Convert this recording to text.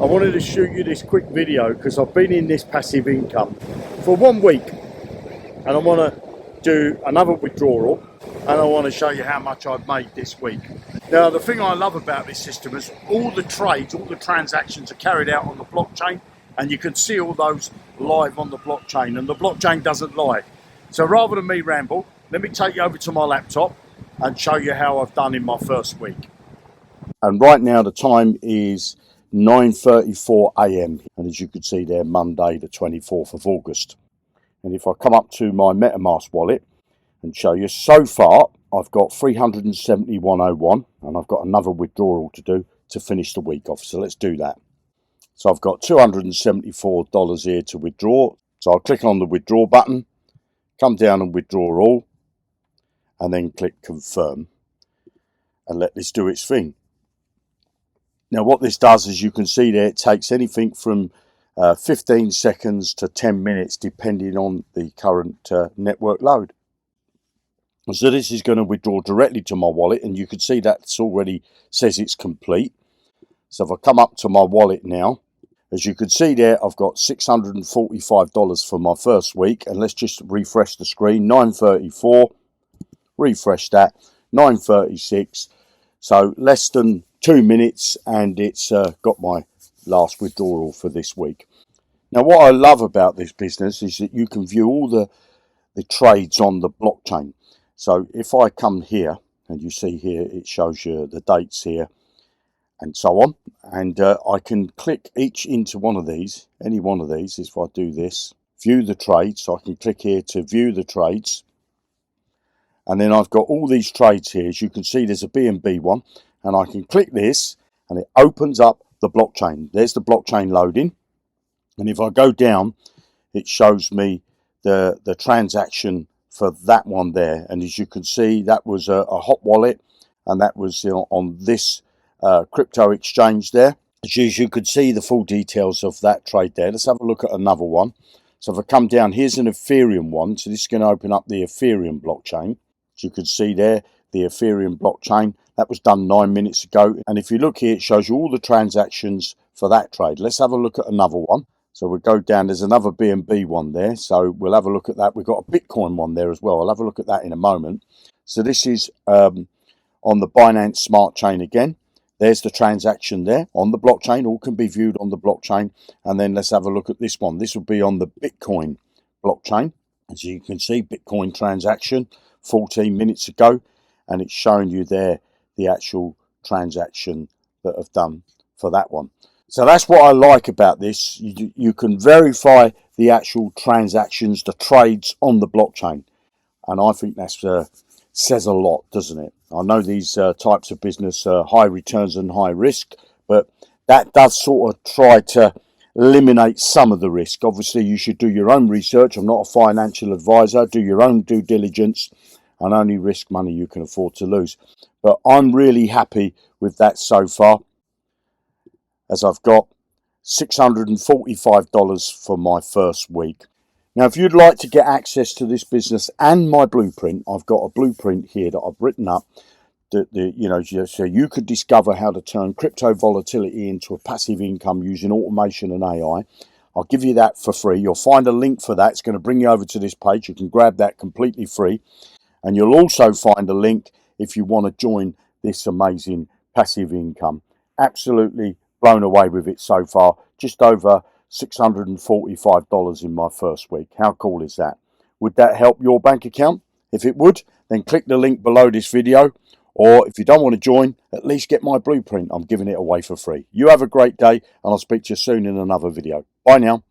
I wanted to shoot you this quick video because I've been in this passive income for 1 week and I want to do another withdrawal and I want to show you how much I've made this week. Now the thing I love about this system is all the trades, all the transactions are carried out on the blockchain, and you can see all those live on the blockchain, and the blockchain doesn't lie. So rather than me ramble, let me take you over to my laptop and show you how I've done in my first week. And right now the time is 9:34 a.m. and as you can see there, Monday the 24th of August. And if I come up to my MetaMask wallet and show you, so far I've got 371.01 and I've got another withdrawal to do to finish the week off. So let's do that. So I've got $274 here to withdraw. So I'll click on the withdraw button, come down and withdraw all, and then click confirm and let this do its thing. Now what this does, as you can see there, it takes anything from 15 seconds to 10 minutes depending on the current network load. So this is going to withdraw directly to my wallet, and you can see that's already says it's complete. So if I come up to my wallet now, as you can see there, I've got $645 for my first week, and let's just refresh the screen. 9:34, refresh that, 9:36, so less than 2 minutes, and it's got my last withdrawal for this week. Now what I love about this business is that you can view all the trades on the blockchain. So if I come here, and you see here it shows you the dates here and so on, and I can click each into one of these, any one of these. If I do this, view the trades, so I can click here to view the trades, and then I've got all these trades here. As you can see, there's a BNB one, and I can click this and it opens up the blockchain. There's the blockchain loading, and if I go down it shows me the transaction for that one there, and as you can see that was a hot wallet, and that was on this crypto exchange there. As you could see the full details of that trade there. Let's have a look at another one. So if I come down, here's an Ethereum one, so this is going to open up the Ethereum blockchain. As you can see there, the Ethereum blockchain, that was done 9 minutes ago, and if you look here it shows you all the transactions for that trade. Let's have a look at another one. So we'll go down, there's another BNB one there, so we'll have a look at that. We've got a Bitcoin one there as well. I'll have a look at that in a moment. So this is on the Binance Smart Chain again. There's the transaction there on the blockchain, all can be viewed on the blockchain. And then let's have a look at this one. This will be on the Bitcoin blockchain. As you can see, Bitcoin transaction 14 minutes ago, and it's showing you there the actual transaction that I've done for that one. So that's what I like about this. You can verify the actual transactions, the trades on the blockchain, and I think that's says a lot, doesn't it? I know these types of business are high returns and high risk, but that does sort of try to eliminate some of the risk. Obviously you should do your own research. I'm not a financial advisor. Do your own due diligence and only risk money you can afford to lose. But I'm really happy with that so far, as I've got $645 for my first week. Now if you'd like to get access to this business and my blueprint, I've got a blueprint here that I've written up that so you could discover how to turn crypto volatility into a passive income using automation and AI. I'll give you that for free. You'll find a link for that. It's going to bring you over to this page. You can grab that completely free, and you'll also find a link if you want to join this amazing passive income. Absolutely blown away with it so far. Just over $645 in my first week. How cool is that? Would that help your bank account? If it would, then click the link below this video, or if you don't want to join, at least get my blueprint. I'm giving it away for free. You have a great day, and I'll speak to you soon in another video. Bye now.